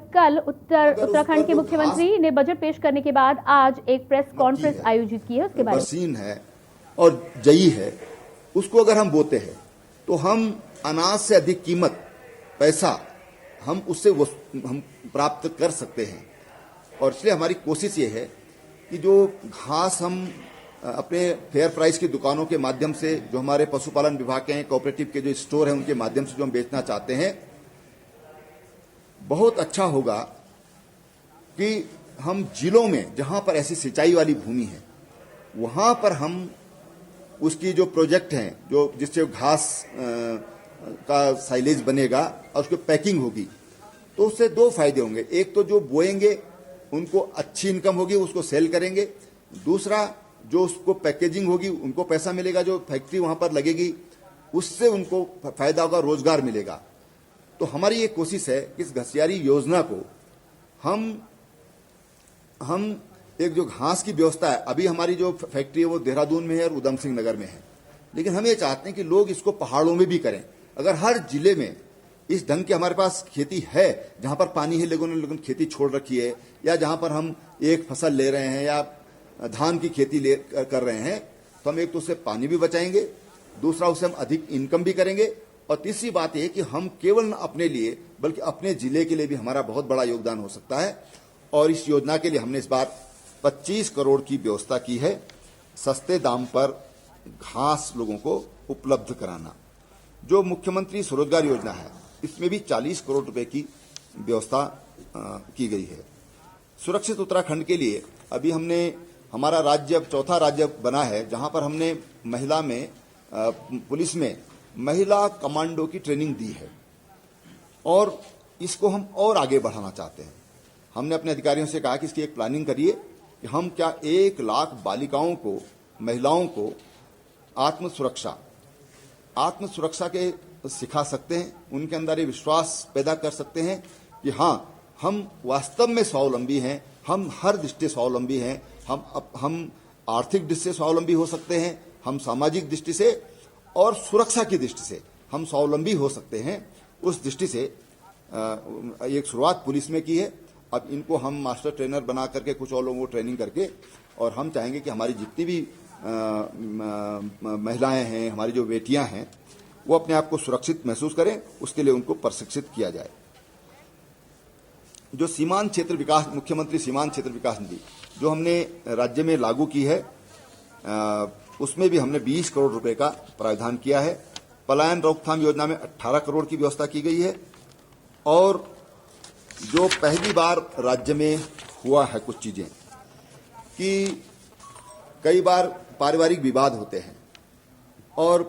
कल उत्तराखंड के मुख्यमंत्री ने बजट पेश करने के बाद आज एक प्रेस कॉन्फ्रेंस आयोजित की है, उसके बारे में बरसीन है और जई है, उसको अगर हम बोते हैं तो हम अनाज से अधिक कीमत पैसा हम उससे हम प्राप्त कर सकते हैं। और इसलिए हमारी कोशिश ये है कि जो घास हम अपने फेयर प्राइस की दुकानों के माध्यम से, जो हमारे पशुपालन विभाग के कोऑपरेटिव के जो स्टोर हैं उनके माध्यम से जो हम बेचना चाहते हैं, बहुत अच्छा होगा कि हम जिलों में जहां पर ऐसी सिंचाई वाली भूमि है वहां पर हम उसकी जो प्रोजेक्ट हैं, जो जिससे घास का साइलेज बनेगा और उसकी पैकिंग होगी, तो उससे दो फायदे होंगे। एक तो जो बोएंगे उनको अच्छी इनकम होगी, उसको सेल करेंगे। दूसरा, जो उसको पैकेजिंग होगी उनको पैसा मिलेगा, जो फैक्ट्री वहां पर लगेगी उससे उनको फायदा होगा, रोजगार मिलेगा। तो हमारी ये कोशिश है कि इस घसियारी योजना को हम एक जो घास की व्यवस्था है, अभी हमारी जो फैक्ट्री है वो देहरादून में है और उधम सिंह नगर में है, लेकिन हम ये चाहते हैं कि लोग इसको पहाड़ों में भी करें। अगर हर जिले में इस ढंग की हमारे पास खेती है, जहां पर पानी है लेकिन खेती छोड़ रखी है, या जहां पर हम एक फसल ले रहे हैं या धान की खेती कर रहे हैं, तो हम एक तो उससे पानी भी बचाएंगे, दूसरा उससे हम अधिक इनकम भी करेंगे, और तीसरी बात यह कि हम केवल न अपने लिए बल्कि अपने जिले के लिए भी हमारा बहुत बड़ा योगदान हो सकता है। और इस योजना के लिए हमने इस बार 25 करोड़ की व्यवस्था की है, सस्ते दाम पर घास लोगों को उपलब्ध कराना। जो मुख्यमंत्री स्वरोजगार योजना है, इसमें भी 40 करोड़ रुपए की व्यवस्था की गई है। सुरक्षित उत्तराखंड के लिए अभी हमने, हमारा राज्य अब चौथा राज्य बना है जहां पर हमने महिला में पुलिस में महिला कमांडो की ट्रेनिंग दी है, और इसको हम और आगे बढ़ाना चाहते हैं। हमने अपने अधिकारियों से कहा कि इसकी एक प्लानिंग करिए कि हम क्या 1 लाख बालिकाओं को, महिलाओं को आत्मसुरक्षा के सिखा सकते हैं, उनके अंदर ये विश्वास पैदा कर सकते हैं कि हाँ, हम वास्तव में स्वावलंबी हैं, हम हर दृष्टि स्वावलंबी हैं, हम आर्थिक दृष्टि से स्वावलंबी हो सकते हैं, हम सामाजिक दृष्टि से और सुरक्षा की दृष्टि से हम स्वावलंबी हो सकते हैं। उस दृष्टि से एक शुरुआत पुलिस में की है। अब इनको हम मास्टर ट्रेनर बना करके कुछ और लोगों को ट्रेनिंग करके, और हम चाहेंगे कि हमारी जितनी भी महिलाएं हैं, हमारी जो बेटियां हैं, वो अपने आप को सुरक्षित महसूस करें, उसके लिए उनको प्रशिक्षित किया जाए। जो सीमांत क्षेत्र विकास, मुख्यमंत्री सीमांत क्षेत्र विकास निधि जो हमने राज्य में लागू की है, उसमें भी हमने 20 करोड़ रुपए का प्रावधान किया है। पलायन रोकथाम योजना में 18 करोड़ की व्यवस्था की गई है। और जो पहली बार राज्य में हुआ है कुछ चीजें कि कई बार पारिवारिक विवाद होते हैं और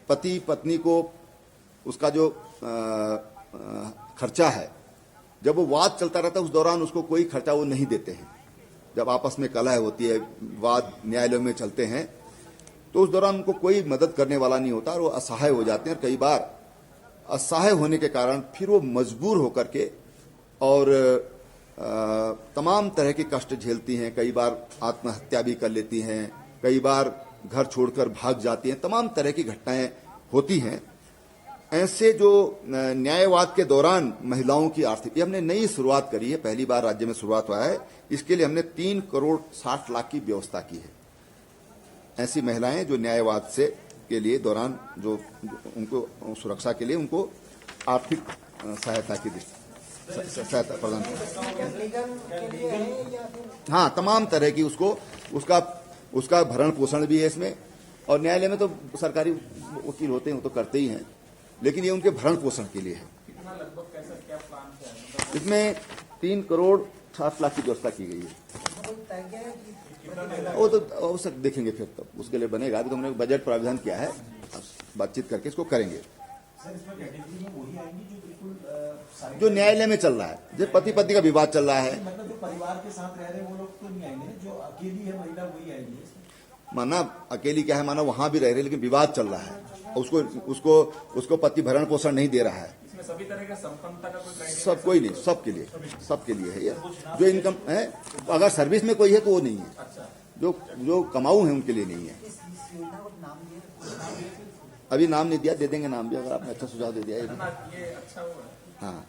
पति पत्नी को उसका जो खर्चा है, जब वो वाद चलता रहता है उस दौरान उसको कोई खर्चा वो नहीं देते हैं। जब आपस में कलह होती है, वाद न्यायालयों में चलते हैं, तो उस दौरान उनको कोई मदद करने वाला नहीं होता और वो असहाय हो जाते हैं। कई बार असहाय होने के कारण फिर वो मजबूर होकर के और तमाम तरह के कष्ट झेलती हैं। कई बार आत्महत्या भी कर लेती हैं, कई बार घर छोड़कर भाग जाती हैं, तमाम तरह की घटनाएं होती हैं। ऐसे जो न्यायवाद के दौरान महिलाओं की आर्थिक, ये हमने नई शुरुआत करी है, पहली बार राज्य में शुरुआत हुआ है। इसके लिए हमने 3 करोड़ 60 लाख की व्यवस्था की है। ऐसी महिलाएं जो न्यायवाद से के लिए दौरान जो उनको सुरक्षा के लिए उनको आर्थिक सहायता की सहायता प्रदान करें। हाँ, तमाम तरह की उसका भरण पोषण भी है इसमें। और न्यायालय में तो सरकारी वकील होते हैं, वो तो करते ही हैं, लेकिन ये उनके भरण पोषण के लिए है। इसमें 3 करोड़ 60 लाख की व्यवस्था की गई है। वो तो सब देखेंगे फिर, तब उसके लिए बनेगा। अभी तो हमने बजट प्रावधान किया है, बातचीत करके इसको करेंगे। जो न्यायालय में चल रहा है, जो पति पत्नी का विवाद चल रहा है, मतलब जो परिवार के साथ रह रहे हैं वो लोग तो नहीं आएंगे, जो अकेली है महिला वही आएंगी। माना अकेली क्या है, माना वहां भी रह रहे, लेकिन विवाद चल रहा है, उसको पति भरण पोषण नहीं दे रहा है। इसमें सभी तरह का संपन्नता का कोई सब कोई नहीं, सबके लिए है ये। जो इनकम है, अगर सर्विस में कोई है तो वो नहीं है। जो कमाऊ है उनके लिए नहीं है। अभी नाम नहीं दिया, दे देंगे नाम भी, अगर आपने अच्छा सुझाव दे दिया है। हाँ,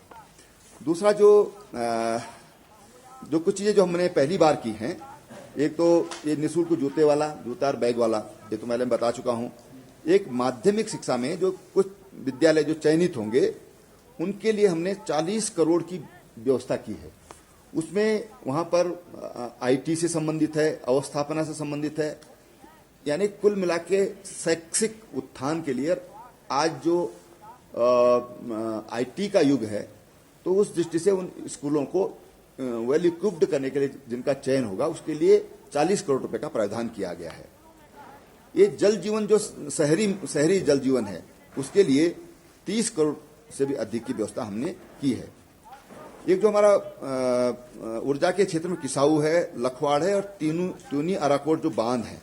दूसरा जो कुछ चीजें जो हमने पहली बार की हैं, एक तो ये निःशुल्क जूते वाला, जूता और बैग वाला, ये तो मैं बता चुका हूं। एक माध्यमिक शिक्षा में जो कुछ विद्यालय जो चयनित होंगे उनके लिए हमने 40 करोड़ की व्यवस्था की है। उसमें वहां पर आईटी से संबंधित है, अवस्थापना से संबंधित है, यानी कुल मिला के शैक्षिक उत्थान के लिए आज जो आईटी का युग है, तो उस दृष्टि से उन स्कूलों को वेल इक्विप्ड करने के लिए जिनका चयन होगा उसके लिए 40 करोड़ रुपए का प्रावधान किया गया है। ये जल जीवन जो शहरी जल जीवन है उसके लिए 30 करोड़ से भी अधिक की व्यवस्था हमने की है। एक जो हमारा ऊर्जा के क्षेत्र में किसाऊ है, लखवाड़ है और टूनी अराकोट जो बांध है,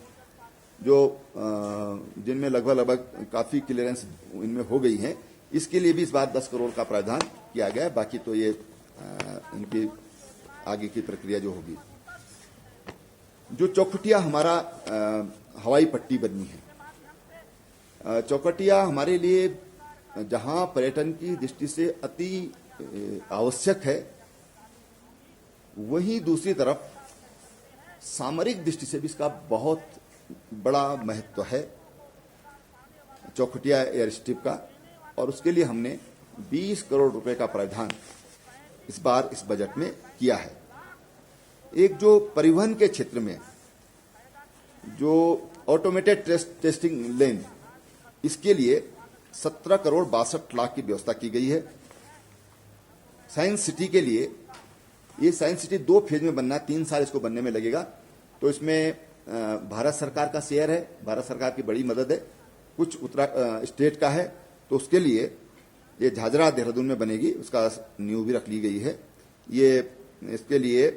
जो जिनमें लगभग काफी क्लियरेंस इनमें हो गई है, इसके लिए भी इस बार 10 करोड़ का प्रावधान किया गया है। बाकी तो ये इनकी आगे की प्रक्रिया जो होगी। जो चौखटिया हमारा हवाई पट्टी बनी है, चौखटिया हमारे लिए जहां पर्यटन की दृष्टि से अति आवश्यक है, वहीं दूसरी तरफ सामरिक दृष्टि से भी इसका बहुत बड़ा महत्व है चौखटिया एयर स्ट्रिप का, और उसके लिए हमने 20 करोड़ रुपए का प्रावधान इस बार इस बजट में किया है। एक जो परिवहन के क्षेत्र में जो ऑटोमेटेड टेस्टिंग लेन, इसके लिए 17 करोड़ 62 लाख की व्यवस्था की गई है। साइंस सिटी के लिए, ये साइंस सिटी 2 फेज में बनना है, 3 साल इसको बनने में लगेगा। तो इसमें भारत सरकार का शेयर है, भारत सरकार की बड़ी मदद है, कुछ स्टेट का है। तो उसके लिए ये झाझरा देहरादून में बनेगी, उसका नींव भी रख ली गई है। ये इसके लिए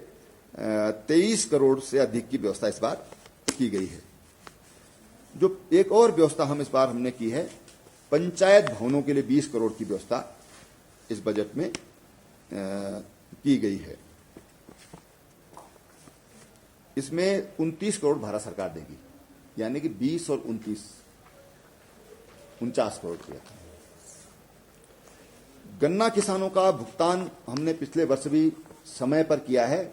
23 करोड़ से अधिक की व्यवस्था इस बार की गई है। जो एक और व्यवस्था हम इस बार हमने की है, पंचायत भवनों के लिए 20 करोड़ की व्यवस्था इस बजट में की गई है। इसमें 29 करोड़ भारत सरकार देगी, यानी कि 20 और 29 49 करोड़ रुपया। गन्ना किसानों का भुगतान हमने पिछले वर्ष भी समय पर किया है,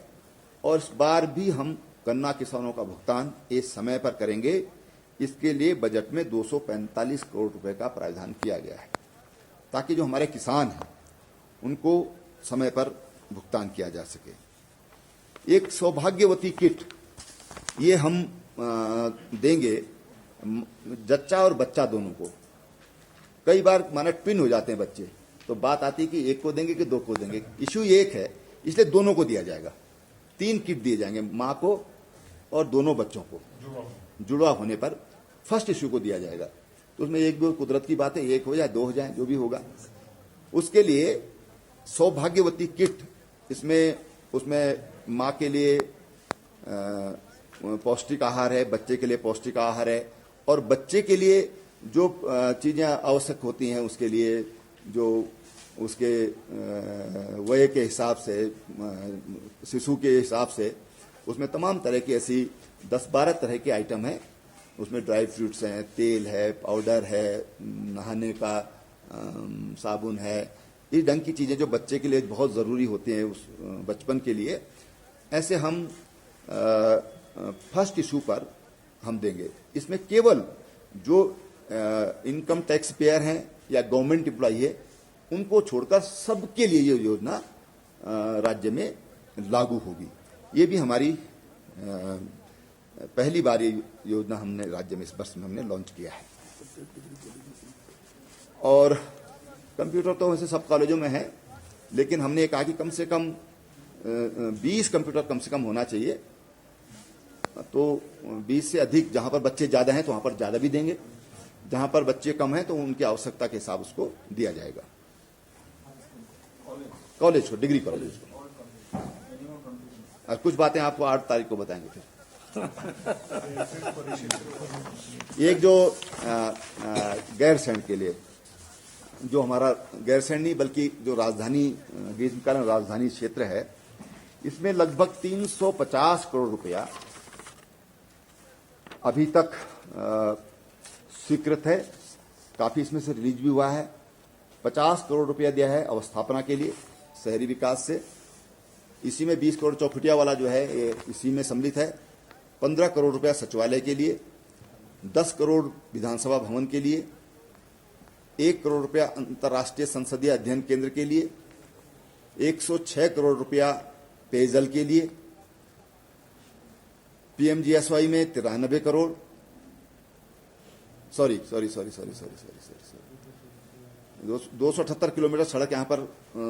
और इस बार भी हम गन्ना किसानों का भुगतान इस समय पर करेंगे। इसके लिए बजट में 245 करोड़ रुपए का प्रावधान किया गया है, ताकि जो हमारे किसान हैं उनको समय पर भुगतान किया जा सके। एक सौभाग्यवती किट ये हम देंगे जच्चा और बच्चा दोनों को। कई बार माना ट्विन हो जाते हैं बच्चे, तो बात आती है कि एक को देंगे कि 2 को देंगे। इश्यू एक है, इसलिए दोनों को दिया जाएगा। 3 किट दिए जाएंगे, मां को और दोनों बच्चों को। जुड़वा होने पर फर्स्ट इश्यू को दिया जाएगा। तो उसमें एक भी कुदरत की बात है, 1 हो जाए 2 हो जाए, जो भी होगा। उसके लिए सौभाग्यवती किट, उसमें मां के लिए पौष्टिक आहार है, बच्चे के लिए पौष्टिक आहार है, और बच्चे के लिए जो चीजें आवश्यक होती हैं उसके लिए, जो उसके वय के हिसाब से, शिशु के हिसाब से, उसमें तमाम तरह की ऐसी 10-12 तरह के आइटम हैं। उसमें ड्राई फ्रूट्स हैं, तेल है, पाउडर है, नहाने का साबुन है, इस ढंग की चीजें जो बच्चे के लिए बहुत जरूरी होती हैं उस बचपन के लिए। ऐसे हम फर्स्ट इशू पर हम देंगे। इसमें केवल जो इनकम टैक्स पेयर हैं या गवर्नमेंट एम्प्लॉई है, उनको छोड़कर सबके लिए ये योजना राज्य में लागू होगी। ये भी हमारी पहली बार ये योजना हमने राज्य में इस वर्ष में हमने लॉन्च किया है। और कंप्यूटर तो वैसे सब कॉलेजों में है, लेकिन हमने कहा कि कम से कम 20 कंप्यूटर कम से कम होना चाहिए। तो 20 से अधिक, जहां पर बच्चे ज्यादा हैं तो वहां पर ज्यादा भी देंगे, जहां पर बच्चे कम हैं तो उनकी आवश्यकता के हिसाब उसको दिया जाएगा। कॉलेज को, डिग्री कॉलेज को। और कुछ बातें आपको 8 तारीख को बताएंगे फिर। एक जो गैरसैंण के लिए, जो हमारा गैरसैंण नहीं बल्कि जो राजधानी, ग्रीष्मकालीन राजधानी क्षेत्र है, इसमें लगभग 350 करोड़ रुपया अभी तक स्वीकृत है। काफी इसमें से रिलीज भी हुआ है। 50 करोड़ रुपया दिया है अवस्थापना के लिए, शहरी विकास से। इसी में 20 करोड़ चौखुटिया वाला जो है ये इसी में सम्मिलित है। 15 करोड़ रुपया सचिवालय के लिए, 10 करोड़ विधानसभा भवन के लिए, 1 करोड़ रुपया अंतर्राष्ट्रीय संसदीय अध्ययन केंद्र के लिए, 106 करोड़ रुपया पेयजल के लिए, पीएमजीएसवाई में 93 करोड़, सॉरी 278 किलोमीटर सड़क यहां पर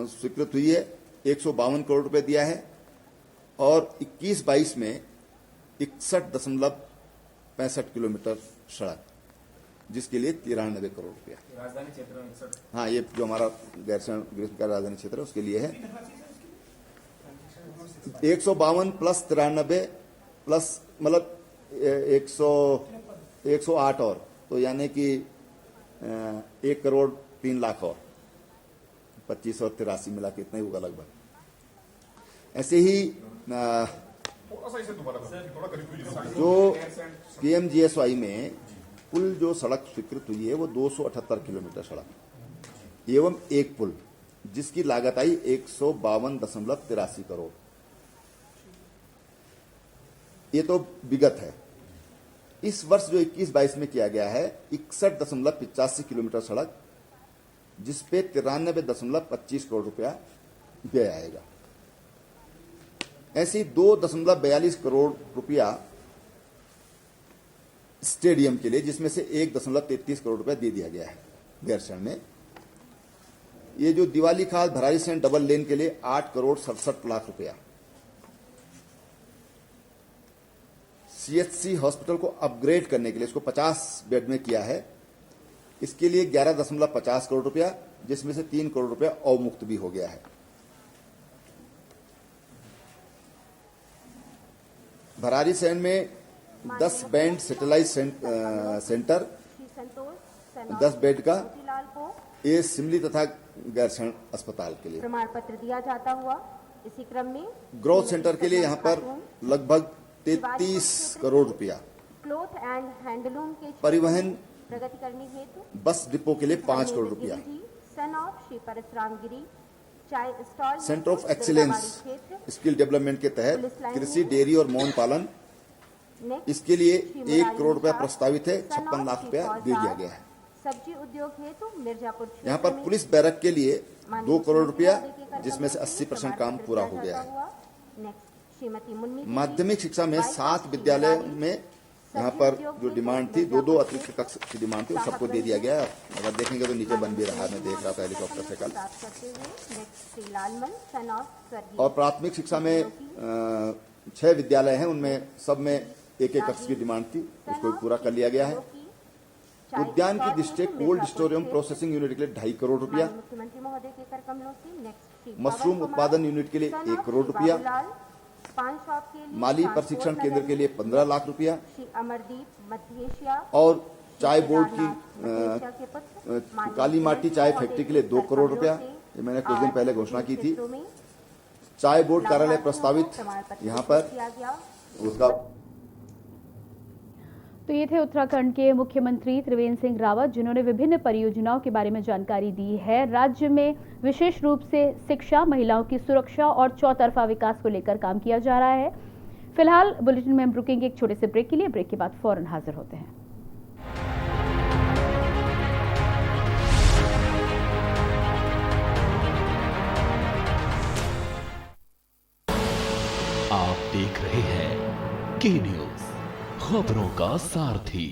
स्वीकृत हुई है, 152 करोड़ रुपए दिया है। और 21-22 में 61.65 किलोमीटर सड़क, जिसके लिए 93 करोड़ रुपया। राजधानी क्षेत्र में 61। हाँ, ये जो हमारा गैरसैंण का राजधानी क्षेत्र है उसके लिए है। 152 प्लस 93 प्लस मतलब 108 और, तो यानी कि 1 करोड़ 3 लाख और 25 और 83 मिला के इतना ही होगा लगभग। ऐसे ही जो पीएमजीएसवाई में कुल जो सड़क स्वीकृत हुई है वो 278 किलोमीटर सड़क एवं एक पुल, जिसकी लागत आई 152.83 करोड़। ये तो विगत है। इस वर्ष जो 21-22 में किया गया है 61.85 किलोमीटर सड़क, जिसपे 93.25 करोड़ रुपया व्यय आएगा। ऐसी 2.42 करोड़ रुपया स्टेडियम के लिए, जिसमें से 1.33 करोड़ रुपया दे दिया गया है गैरसैंण में। ये जो दिवाली खाल भरारी सैंड डबल लेन के लिए 8 करोड़ 67 लाख रुपया। सीएचसी हॉस्पिटल को अपग्रेड करने के लिए इसको 50 बेड में किया है, इसके लिए 11.50 करोड़ रुपया, जिसमें से 3 करोड़ रुपया अवमुक्त भी हो गया है। भरारी सैंड में 10 बेड सैटेलाइट सेंटर 10 बेड का, ये सिमली तथा गैरसैंण अस्पताल के लिए। प्रमाण पत्र दिया जाता हुआ इसी क्रम में ग्रोथ सेंटर के लिए यहाँ पर लगभग 33 करोड़ रुपया। क्लोथ एंड हैंडलूम के परिवहन प्रगति करने हेतु बस डिपो के लिए 5 करोड़ रुपया। सन ऑफ श्री परशुराम गिरी चाय stall centre of excellence skill development के तहत कृषि, डेयरी और मौन पालन, इसके लिए 1 करोड़ रुपया प्रस्तावित है, 56 लाख रुपया दे दिया गया है। सब्जी उद्योग हेतु मिर्जापुर यहाँ पर पुलिस बैरक के लिए 2 करोड़ रुपया, जिसमें से 80% काम पूरा हो गया है। माध्यमिक शिक्षा में 7 विद्यालय में यहाँ पर जो डिमांड थी 2-2 अतिरिक्त कक्ष की डिमांड थी, वो सबको दे दिया गया। अगर देखेंगे तो नीचे बन भी रहा है, मैं देख रहा था हेलीकॉप्टर से कल। और प्राथमिक शिक्षा में 6 विद्यालय हैं, उनमें सब में 1-1 कक्ष की डिमांड थी, उसको पूरा कर लिया गया है। उद्यान की दृष्टि कोल्ड स्टोर एवं प्रोसेसिंग यूनिट के लिए 2.5 करोड़ रुपया। मशरूम उत्पादन यूनिट के लिए 1 करोड़ रुपया। माली प्रशिक्षण केंद्र के लिए 15 लाख रुपया। और चाय बोर्ड की काली माटी चाय फैक्ट्री के लिए 2 करोड़ रुपया, ये मैंने कुछ दिन पहले घोषणा की थी। चाय बोर्ड कार्यालय प्रस्तावित यहाँ पर उसका। तो ये थे उत्तराखंड के मुख्यमंत्री त्रिवेंद्र सिंह रावत, जिन्होंने विभिन्न परियोजनाओं के बारे में जानकारी दी है। राज्य में विशेष रूप से शिक्षा, महिलाओं की सुरक्षा और चौतरफा विकास को लेकर काम किया जा रहा है। फिलहाल बुलेटिन में हम रुकेंगे एक छोटे से ब्रेक के लिए। ब्रेक के बाद फौरन हाजिर होते हैं। आप देख रहे हैं के न्यूज, खबरों का सारथी।